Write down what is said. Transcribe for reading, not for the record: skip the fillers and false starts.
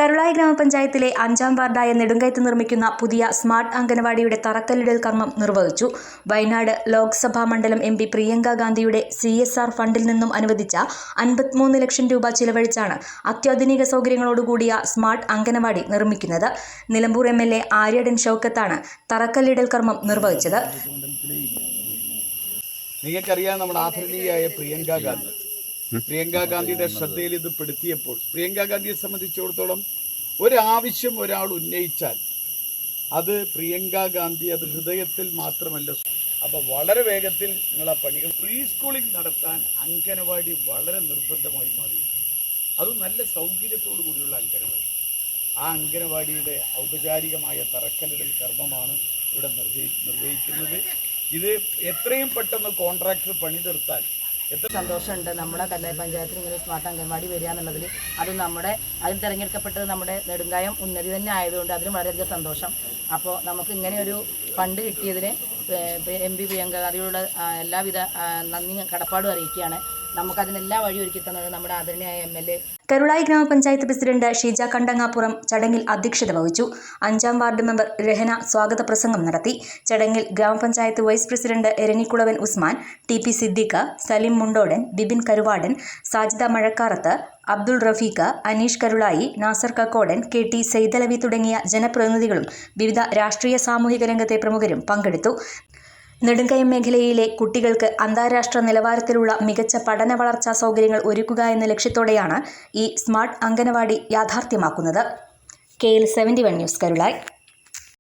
കരുളായി ഗ്രാമപഞ്ചായത്തിലെ 5-ാം വാർഡായ നെടുങ്കയത്ത് നിർമ്മിക്കുന്ന പുതിയ സ്മാർട്ട് അംഗനവാടിയുടെ തറക്കല്ലിടൽ കർമ്മം നിർവഹിച്ചു. വയനാട് ലോക്സഭാ മണ്ഡലം MP പ്രിയങ്ക ഗാന്ധിയുടെ CSR ഫണ്ടിൽ നിന്നും അനുവദിച്ച 53 ലക്ഷം രൂപ ചിലവഴിച്ചാണ് അത്യാധുനിക സൗകര്യങ്ങളോടുകൂടിയ സ്മാർട്ട് അംഗനവാടി നിർമ്മിക്കുന്നത്. നിലമ്പൂർ MLA ആര്യടൻ ഷൗക്കത്താണ് തറക്കല്ലിടൽ കർമ്മം നിർവഹിച്ചത്. നിങ്ങൾക്കറിയാം, നമ്മുടെ ആദരണീയായ പ്രിയങ്ക ഗാന്ധിയുടെ ശ്രദ്ധയിൽ ഇത് പെടുത്തിയപ്പോൾ പ്രിയങ്ക ഗാന്ധിയെ സംബന്ധിച്ചിടത്തോളം ഒരാവശ്യം ഒരാൾ ഉന്നയിച്ചാൽ അത് പ്രിയങ്ക ഗാന്ധി അത് ഹൃദയത്തിൽ മാത്രമല്ല. അപ്പോൾ വളരെ വേഗത്തിൽ നിങ്ങളെ പണികൾ പ്രീ സ്കൂളിംഗ് നടത്താൻ അംഗനവാടി വളരെ നിർബന്ധമായി മാറി. അത് നല്ല സൗകര്യത്തോടു കൂടിയുള്ള അംഗനവാടി. ആ അംഗനവാടിയുടെ ഔപചാരികമായ തറക്കല്ലിടൽ കർമ്മമാണ് ഇവിടെ നിർവഹിക്കുന്നത്. ഇത് എത്രയും പെട്ടെന്ന് കോൺട്രാക്ടർ പണി തീർത്താൽ എത്ര സന്തോഷമുണ്ട്. നമ്മുടെ കല്ലായി പഞ്ചായത്തിൽ ഇങ്ങനെ സ്മാർട്ട് അംഗൻവാടി വരിക എന്നുള്ളതിൽ അതിൽ തിരഞ്ഞെടുക്കപ്പെട്ടത് നമ്മുടെ നെടുങ്കായം ഉന്നതി തന്നെ ആയതുകൊണ്ട് അതിന് വളരെയധികം സന്തോഷം. അപ്പോൾ നമുക്ക് ഇങ്ങനെ ഒരു ഫണ്ട് കിട്ടിയതിന് MP പ്രിയങ്ക ഗാന്ധിയോട് എല്ലാവിധ നന്ദി കടപ്പാടും അറിയിക്കുകയാണ്. നമുക്കതിനെല്ലാ വഴി ഒരുക്കി തന്നത് നമ്മുടെ ആദരണീയായ MLA. കരുളായി ഗ്രാമപഞ്ചായത്ത് പ്രസിഡന്റ് ഷീജ കണ്ടങ്ങാപ്പുറം ചടങ്ങിൽ അധ്യക്ഷത വഹിച്ചു. 5-ാം വാർഡ് മെമ്പർ രഹന സ്വാഗത പ്രസംഗം നടത്തി. ചടങ്ങിൽ ഗ്രാമപഞ്ചായത്ത് vice president Eranikkulavan Usman, TP Siddique, Salim Mundodan, Bibin Karuvadan, Sajida Mazhakkarath, Abdul Rafeeq, Aneesh Karulai, Nasar Kakkodan, KT Saidalavi തുടങ്ങിയ ജനപ്രതിനിധികളും വിവിധ രാഷ്ട്രീയ സാമൂഹിക രംഗത്തെ പ്രമുഖരും പങ്കെടുത്തു. നെടുങ്കയം മേഖലയിലെ കുട്ടികൾക്ക് അന്താരാഷ്ട്ര നിലവാരത്തിലുള്ള മികച്ച പഠന വളർച്ചാ സൗകര്യങ്ങൾ ഒരുക്കുക എന്ന ലക്ഷ്യത്തോടെയാണ് ഈ സ്മാർട്ട് അംഗനവാടി യാഥാർത്ഥ്യമാക്കുന്നത്. KL 71 news, Karulai.